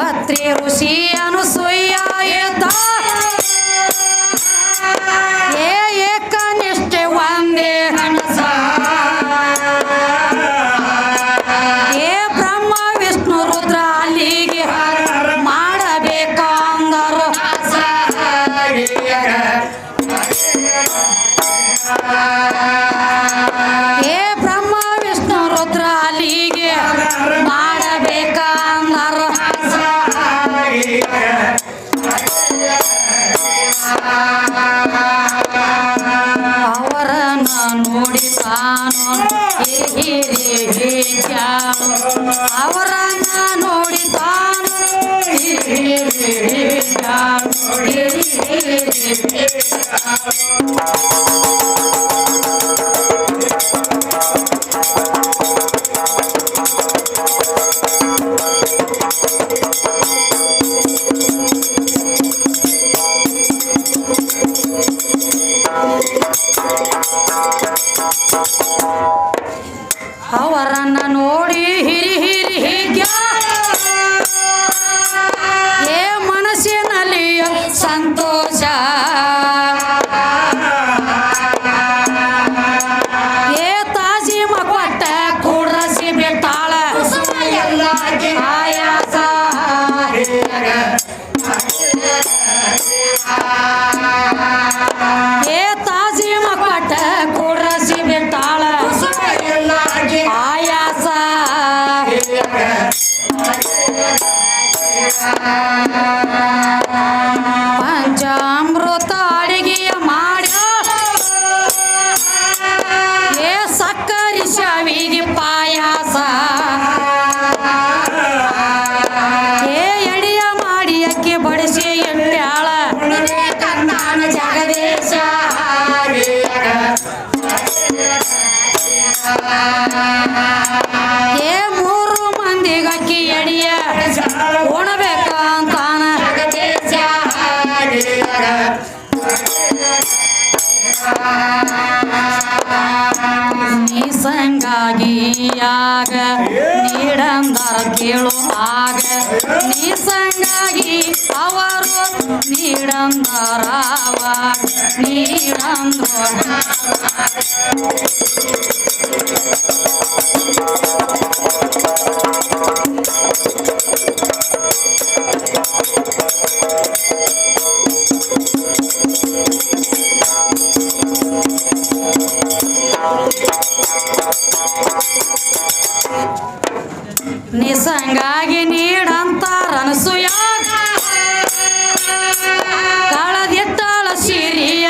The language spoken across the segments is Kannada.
ಅತ್ರಿ ಋಷಿ ಅನುಸೂಯ ಏಕನಿಷ್ಠೆ ಒಂದೇ ಕನಸ ಏ ಬ್ರಹ್ಮ ವಿಷ್ಣು ರುದ್ರ ಅಲ್ಲಿಗೆ ಮಾಡಬೇಕಂದರು ಏ ಬ್ರಹ್ಮ ವಿಷ್ಣು ರುದ್ರ ಅಲ್ಲಿಗೆ ಮಾಡಬೇಕಂದರು ಅವರನ್ನ ನೋಡಿತಾನು ಅವರನ್ನ ನೋಡಿತಾನು ಅವರನ್ನ ನೋಡಿ ಹಿರಿ ಹಿರಿ ಹೀಗ್ಯ ಏ ಮನಸ್ಸಿನಲ್ಲಿ ಸಂತೋಷ ಏ ತಾಜಿ ಮಕ್ಕೊಟ್ಟ ಕೂಡ್ರಸಿ ಬಿಟ್ಟಾಳ ಆಯಾಸ ಏ ತಾಜಿ ಮಕ್ಕೊಟ್ಟ ಕೂಡ್ರಸಿ ಬಿಟ್ಟಾಳ ಆಯಾಸ ಪಂಚಾಮೃತ ಅಡಿಗೆಯ ಮಾಡಿ ಏ ಸಕ್ಕರೆ ಶಾವಿಗೆ ಪಾಯಾಸ ಏ ಎಡಿಯ ಮಾಡಿ ಅಕ್ಕಿ ಬಡಿಸಿ ಎಟ್ಟಾಳ ಕಂದಾನ ಜಗದೇಶ ಏ ಮೂರು ಮಂದಿಗೆ ಅಕ್ಕಿ ಎಡಿಯ ಉಣಬೇಕಂತಾನ ನಿಸಂಗಾಗಿಯಾಗ ನೀಡಂದರ ಕೇಳು ಆಗ ನಿಸಂಗಾಗಿ ಅವರು ನೀಡಂದರಾವ ನೀಡಂದ್ರ ನಿಸಂಗಾಗಿ ನೀಡಂತಾರ ಅನಸೂಯ ಕಳದಿಟ್ಟಾಳ ಸಿರಿಯ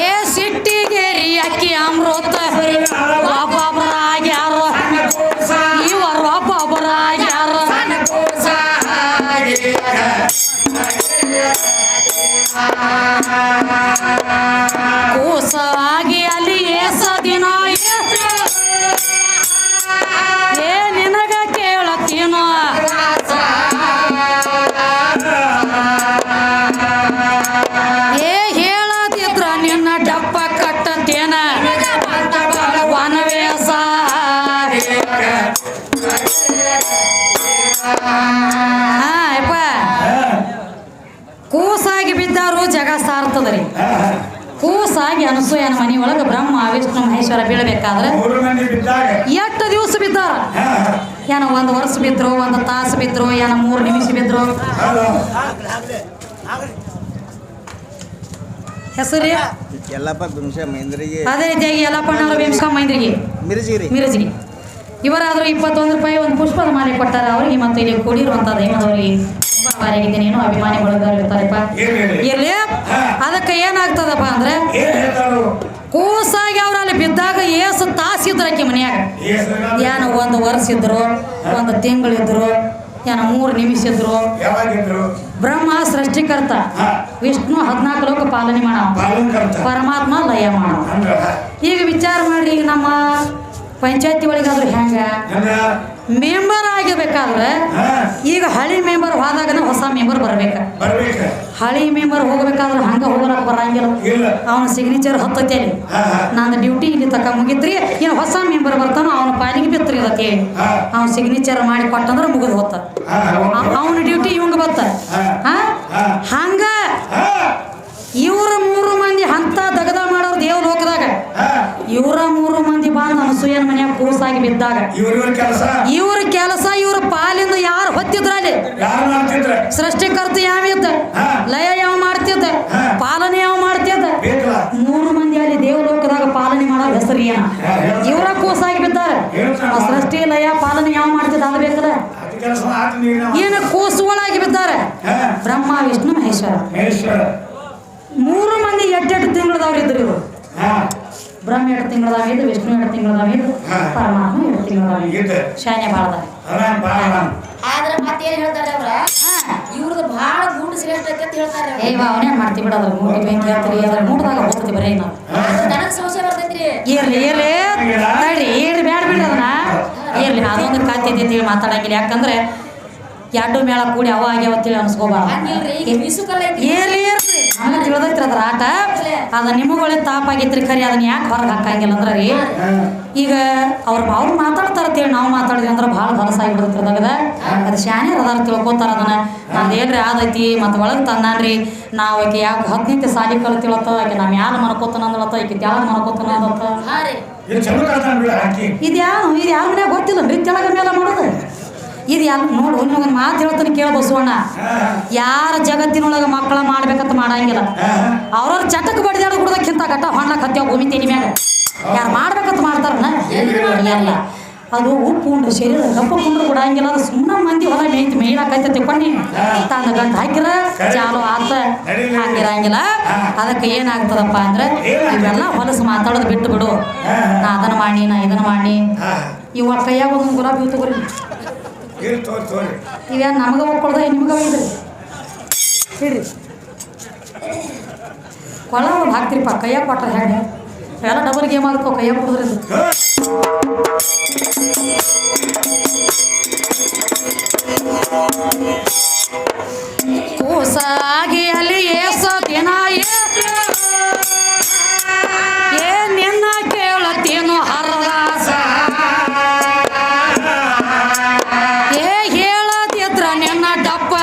ಏ ಸಿಟ್ಟಿಗೇರಿ ಅಕ್ಕಿ ಅಮೃತ ಒಬ್ಬೊಬ್ಬರಾಗ್ಯಾರ ಇವರು ಒಬ್ಬೊಬ್ಬರಾಗ್ಯಾರ ಕೂಸಾಗಿ ಅಲ್ಲಿ ಏಸ ದಿನ ಏ ನಿನಗ ಕೇಳತೀನೋ ಏ ಹೇಳದಿದ್ರ ನಿನ್ನ ಡಪ್ಪ ಕಟ್ಟತೇನ ವನವೇಸ ಕೂಸಾಗಿ ಬಿದ್ದಾರು ಜಗ ಸಾರ್ತದ್ರಿ ಕೂಸಾಗಿ ಅನಸೂಯನ ಮನೆಯೊಳಗೆ ಬ್ರಹ್ಮ ವಿಷ್ಣು ಮಹೇಶ್ವರ ಬೀಳಬೇಕಾದ್ರೆ ಎಷ್ಟು ದಿವಸ ಬಿದ್ದಾರ ಏನ 1 ವರ್ಷ ಬಿದ್ರು 1 ತಾಸು ಬಿದ್ರು ಏನ 3 ನಿಮಿಷ ಬಿದ್ರು ಹೆಸರು ಯಲ್ಲಪ್ಪ ಬಿಂಸ ಮೈಂದ್ರಿಗೆ ಅದೇ ರೀತಿಯಾಗಿ ಯಲ್ಲಪ್ಪನವರ ಬಿಂಸ ಮೈಂದ್ರಿಗೆ ಮಿರಜಿರಿ ಇವರಾದರೂ 21 ರೂಪಾಯಿ ಒಂದು ಪುಷ್ಪದ ಮಾಲೆ ಕೊಟ್ಟಾರ ಅವರಿಗೆ ಮತ್ತು ಇಲ್ಲಿ ಕೂಡಿರುವಂತ ದೈವದವರಿಗೆ ತುಂಬಾ ಭಾರಿಯಾಗಿದ್ದೇನೆ ಏನೋ ಅಭಿಮಾನಿ ಬಳಗದವರಿರ್ತಾರಪ್ಪ ಇರ್ಲಿ ಅದಕ್ಕೆ ಏನಾಗ್ತದಪ್ಪ ಅಂದ್ರೆ ಕೂಸಾಗಿ ಅವ್ರ ಅಲ್ಲಿ ಬಿದ್ದಾಗ ಏಸು ತಾಸಿದ್ರು ಆಕಿ ಮನ್ಯಾಗ ಏನೋ 1 ವರ್ಷ ಇದ್ರು 1 ತಿಂಗಳಿದ್ರು ಏನೋ 3 ನಿಮಿಷ ಇದ್ರು ಬ್ರಹ್ಮ ಸೃಷ್ಟಿಕರ್ತ ವಿಷ್ಣು 14 ಲೋಕ ಪಾಲನೆ ಮಾಡ ಪರಮಾತ್ಮ ಲಯ ಮಾಡ ಈಗ ವಿಚಾರ ಮಾಡಿ ಈಗ ನಮ್ಮ ಪಂಚಾಯತಿ ಒಳಗಾದ್ರೆ ಹೆಂಗ ಮೆಂಬರ್ ಆಗಿರ್ಬೇಕಾದ್ರೆ ಈಗ ಹಳಿ ಮೆಂಬರ್ ಹೋದಾಗನ ಹೊಸ ಮೆಂಬರ್ ಬರ್ಬೇಕ. ಹಳಿ ಮೆಂಬರ್ ಹೋಗ್ಬೇಕಾದ್ರೆ ಹಂಗ ಹೋಗಲಕ್ಕ ಬರಂಗಿಲ್ಲ. ಅವನ ಸಿಗ್ನೇಚರ್ ಹತ್ತೈತಿ ಅಲ್ಲಿ ನಾನು ಡ್ಯೂಟಿ ಇಲ್ಲಿ ತಕ ಮುಗಿತ್ರಿ. ಏನು ಹೊಸ ಮೆಂಬರ್ ಬರ್ತಾನ ಅವನ ಪಾಲಿಗೆ ಬಿತ್ತರಿ ಅದಕ್ಕೆ ಅವ್ನ ಸಿಗ್ನೇಚರ್ ಮಾಡಿ ಕೊಟ್ಟಂದ್ರೆ ಮುಗಿದು ಹೋತ ಅವನ ಡ್ಯೂಟಿ ಇವಂಗ ಬತ್ತ. ಹಂಗ ಇವ್ರ 3 ಮಂದಿ ಅಂತ ದಗದ ಮಾಡೋರು ದೇವ ಲೋಕದಾಗ ಇವ್ರ 3 ಮಂದಿ ಬಂದು ಅನಸೂಯನ ಮನ್ಯಾಗ ಕೂಸಾಗಿ ಬಿದ್ದಾಗ ಇವ್ರ ಕೆಲಸ ಇವ್ರ ಪಾಲಿಂದ ಯಾರು ಹೊತ್ತಿದ್ರಲ್ಲಿ ಸೃಷ್ಟಿಕರ್ತ ಯಾವಿದ್ದ ಲಯ ಯಾವ ಮಾಡ್ತಿದ್ದ ಪಾಲನೆ ಯಾವ ಮಾಡ್ತಿದ್ದ 3 ಮಂದಿ ಅಲ್ಲಿ ದೇವ ಲೋಕದಾಗ ಪಾಲನೆ ಮಾಡೋ ಹೆಸರು ಏನ ಇವ್ರ ಕೂಸಾಗಿ ಬಿದ್ದಾರೆ. ಸೃಷ್ಟಿ ಲಯ ಪಾಲನೆ ಯಾವ ಮಾಡ್ತಿದ್ದ ಅದು ಬೇಕಲ್ಲ ಏನ ಕೂಸುಗಳಾಗಿ ಬಿದ್ದಾರೆ ಬ್ರಹ್ಮ ವಿಷ್ಣು ಮಹೇಶ್ವರ. 3 ಮಂದಿ 8 ತಿಂಗಳದವ್ರು ಇದ್ರು ಇವರು. ಬ್ರಹ್ಮ 2 ತಿಂಗಳದಾಗಿದ್ದು, ವಿಷ್ಣು 2 ತಿಂಗಳದಾಗಿದ್ದು, ಪರಮಾತ್ಮ 2 ತಿಂಗಳದಾಗಿದ್ದು. ಶಾನೆ ಬಾಳದ ಆದ್ರೆ ಮತ್ತೇನ್ ಹೇಳ್ತಾರೆ ಅವ್ರ ಇವ್ರದ್ದು ಬಹಳ ಗುಂಡು ಶ್ರೇಷ್ಠ ಐತೆ ಅಂತ ಹೇಳ್ತಾರೆ. ಅವನೇನ್ ಮಾಡ್ತೀವಿ ಬಿಡ ಅದ್ರ ಮೂಡಿ ಬೆಂಕಿ ಹೇಳ್ತೀರಿ ಅದ್ರ ಮೂಟದಾಗ ಹೋಗ್ತತಿ ಬರೀ ನಾವು ನನಗ್ ಸಂಶಯ ಬರ್ತೈತ್ರಿ. ಇರ್ಲಿ ಬ್ಯಾಡ ಬಿಡ್ರಿ ಅದನ್ನ ಇರ್ಲಿ ಅದೊಂದು ಕಾತಿ ಅಂತೇಳಿ ಮಾತಾಡಂಗಿಲ್ಲ. ಯಾಕಂದ್ರೆ 2 ಮೇಳ ಕೂಡಿ ಅವ ಆಗ್ಯಾವತ್ತೇಳಿ ಅನ್ಸ್ಕೋಬಾರ. ಏರ್ಲಿ ನಮ್ಗೆ ತಿಳಿದೈತ್ರಿ ಅದ್ರ ಆಟ. ಅದ ನಿಮಗಳೇ ತಾಪಾಗೈತ್ರಿ ಖರಿ ಅದನ್ನ ಯಾಕೆ ಹೊರಗೆ ಹಾಕಂಗಿಲ್ಲ ಅಂದ್ರೆ ರೀ ಈಗ ಅವ್ರು ಮಾತಾಡ್ತಾರತ್ತೇಳಿ ನಾವು ಮಾತಾಡಿದ್ವಿ ಅಂದ್ರೆ ಭಾಳ ಹೊಲಸಾಗಿಬಿಡ್ತಿರ್ದಾಗದ ಅದು ಶಾನೆ ಅದಾರ ತಿಳ್ಕೊತಾರ ಅದನ್ನ. ನಾನು ಏನ್ರಿ ಆದೈತಿ ಮತ್ತು ಒಳಗೆ ತಂದಾನ್ರಿ ನಾವು ಆಕೆ ಯಾಕೆ 10ನೇ ಸಾಲಿ ಕಲ್ತಿಳತ್ತ ಆಕೆ ನಾವು ಯಾರು ಮನ್ಕೋತಾನ ಅಂದಳತ್ತ ಆಕೆ ತ್ಯಾಗ ಮನ್ಕೋತಾನ ಅಂದತ್ತ. ಇದು ಯಾವ ಮನ್ಯಾಗ ಗೊತ್ತಿಲ್ಲ ರೀ ತೆಳಗ ಮೇಲೆ ಮಾಡೋದು ಇದು ಯಾರು ನೋಡು. ಒಂದು ಮಾತು ಹೇಳ್ತಾನೆ ಕೇಳ ಬಸವಣ್ಣ, ಯಾರ ಜಗತ್ತಿನೊಳಗೆ ಮಕ್ಕಳ ಮಾಡ್ಬೇಕಂತ ಮಾಡಂಗಿಲ್ಲ. ಅವ್ರವ್ರ ಚಟಕ್ಕೆ ಬಡಿದಾಡ ಬಿಡೋದಕ್ಕಿಂತ ಗಟ್ಟ ಹೊಣ್ಲಕ್ ಹತ್ಯಾವ ಭೂಮಿ ತೆನಿ ಮ್ಯಾಗ ಯಾರು ಮಾಡ್ಬೇಕಂತ ಮಾಡ್ತಾರನ ಎಲ್ಲ ಅದು ಉಪ್ಪು ಉಂಡ್ರು ಶರೀರ ಕಪ್ಪ ಕುಂಡ್ರು ಬಿಡಂಗಿಲ್ಲ. ಅದು ಸುಮ್ಮನೆ ಮಂದಿ ಹೊಲ ಮೇಯ್ತು ಮೇಯ್ಲಾಕೈತೆ ತಿಳ್ಕೊಂಡು ತಂದ ಗಂಟು ಹಾಕಿರ ಚಾಲು ಆತ ಹಂಗಿರಂಗಿಲ್ಲ. ಅದಕ್ಕೆ ಏನಾಗ್ತದಪ್ಪ ಅಂದ್ರೆ ಇವೆಲ್ಲ ಹೊಲಸು ಮಾತಾಡೋದು ಬಿಟ್ಟು ಬಿಡು. ನಾ ಅದನ್ನು ಮಾಡಿ ನಾ ಇದನ್ನು ಮಾಡಿ ಇವ ಕೈಯಾಗ ಒಂದೊಂದು ಗುಲಾಬಿ ಹೂ ತಗೋರಿ ಇವ್ಯಾರು ನಮಗೆ ಒಪ್ಕೊಳ್ದ ನಿಮ್ಗೆ ಒಯ್ದ್ರಿ ಹೇಳ್ರಿ ಕೊಳ ಒಂದು ಹಾಕ್ತಿರಿಪ್ಪ ಕೈಯಾಗ ಕೊಟ್ರೆ ಹೇಳಿ ಎಲ್ಲ ಡಬಲ್ ಗೇಮ್ ಆಗುತ್ತೋ ಕೈಯಾಗ ಕೊಡಿದ್ರಿ ಕೂಸಾಗಿ ಅಲ್ಲಿ ಏಸ ದಿನ ನಿನ್ನ ಕೇಳತ್ತೇನು ಹರದಾಸ ಹೇಳದಿದ್ರ ನಿನ್ನ ಡಪ್ಪ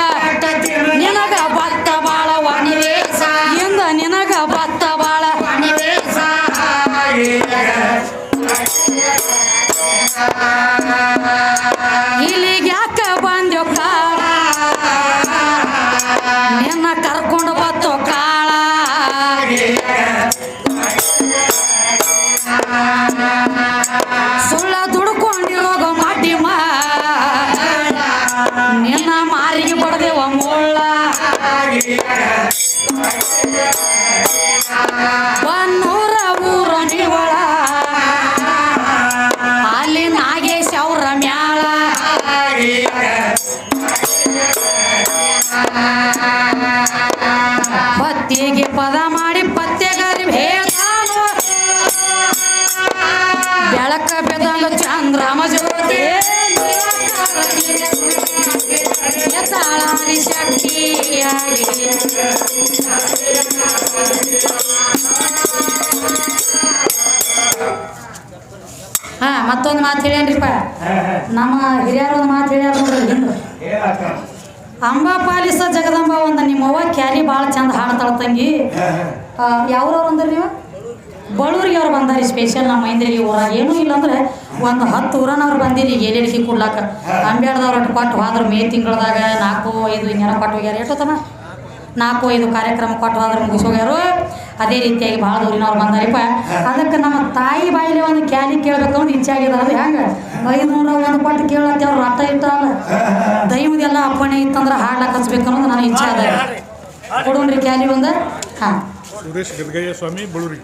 ನಿನಗ ಭತ್ತ ಬಾಳ ವಣಿವೇಸ ಇಂದ ನಿನಗ ಭತ್ತ ಬಾಳ ವಣಿವೇಸ ಇಲ್ಲಿಗೆ ಯಾಕೆ ಬಂದ್ಯೋ ಕಾಳ ನಿನ್ನ ಕರ್ಕೊಂಡು ಬತ್ತೋ ಕಾಳ ಸುಳ್ಳ ದುಡ್ಕೊಂಡಿರೋಗ ಮಾಡಿ ನಿನ್ನ ಮಾರಿಗೆ ಬಡದೇವ ಮುಳ್ಳ 100 ಊರ ನಿವಳ ಅಲ್ಲಿ ನಾಗೇಶ್ ಅವ್ರ ಮ್ಯಾಳ ಪತ್ತಿಗೆ ಪದ ಮಾಡಿ ಪತ್ತೆಗಾರಿ ಭೇದಾನು ಬೆಳಕ ಬೆದಂಗ ಚಂದ್ರಮ ಜ್ಯೋತಿ ತಾಳಾರಿ ಶಕ್ತಿಯಾಗಿ ಮತ್ತೊಂದು ಮಾತು ಹೇಳ್ಯಾನ್ರಿಪ್ಪ ನಮ್ಮ ಹಿರಿಯರು ಒಂದು ಮಾತು ಹೇಳ್ಯಾರ ನೋಡ್ರಿ ಹಿಂದೆ ಅಂಬಾ ಪಾಲಿಸ ಜಗದಂಬ ಒಂದು ನಿಮ್ಮವ್ವ ಕ್ಯಾರಿ ಭಾಳ ಚಂದ ಹಾಡ್ತಾಳ ತಂಗಿ. ಯಾವ್ರವ್ರು ಅಂದ್ರಿ ನೀವು ಬಳ್ಳೂರಿಗೆ ಅವ್ರು ಬಂದಾರಿ ಸ್ಪೆಷಲ್ ನಮ್ಮ ಮೈಂದ್ರಿಗೆ ಊರಾಗ ಏನೂ ಇಲ್ಲಾಂದ್ರೆ ಒಂದು 10 ಊರನವ್ರು ಬಂದಿರಿ ಏನೇಳಿಕೆ ಕೊಡ್ಲಾಕ ಅಂಬೇಡ್ದವ್ರು ಒಟ್ಟು ಕೊಟ್ಟು ಹೋದ್ರು ಮೇ ತಿಂಗಳದಾಗ 4-5 ಹಿಂಗೆಲ್ಲ ಕೊಟ್ಟು ಹೋಗ್ಯಾರ. ಎಷ್ಟೊತ್ತಮ್ಮ 4-5 ಕಾರ್ಯಕ್ರಮ ಕೊಟ್ಟು ಹೋದ್ರೆ ಮುಗಿಸೋಗ್ಯಾರು. ಅದೇ ರೀತಿಯಾಗಿ ಭಾಳ ದೂರಿನವ್ರು ಬಂದಾರಿಪ್ಪ. ಅದಕ್ಕೆ ನಮ್ಮ ತಾಯಿ ಬಾಯಿಲೆ ಒಂದು ಕ್ಯಾಲಿ ಕೇಳಬೇಕಂದ್ರೆ ಇಚ್ಛೆ ಆಗ್ಯದ. ಅದು ಹೆಂಗೆ 501 ಕೊಟ್ಟು ಕೇಳತ್ತೆ ಅವ್ರು ಅರ್ಥ ಇಟ್ಟಲ್ಲ ದೈವದೆಲ್ಲ ಅಪ್ಪಣೆ ಇತ್ತಂದ್ರೆ ಹಾಡ್ಲಾಕ ಹಚ್ಬೇಕು ಅನ್ನೋದು ನನ್ನ ಇಚ್ಛೆ ಅದ. ಕೊಡೋಣ್ರಿ ಕ್ಯಾಲಿ ಒಂದು. ಹಾಂ ಸುರೇಶ್ ಗದಗಯ್ಯ ಸ್ವಾಮಿ ಬಳ್ಳೂರಿ.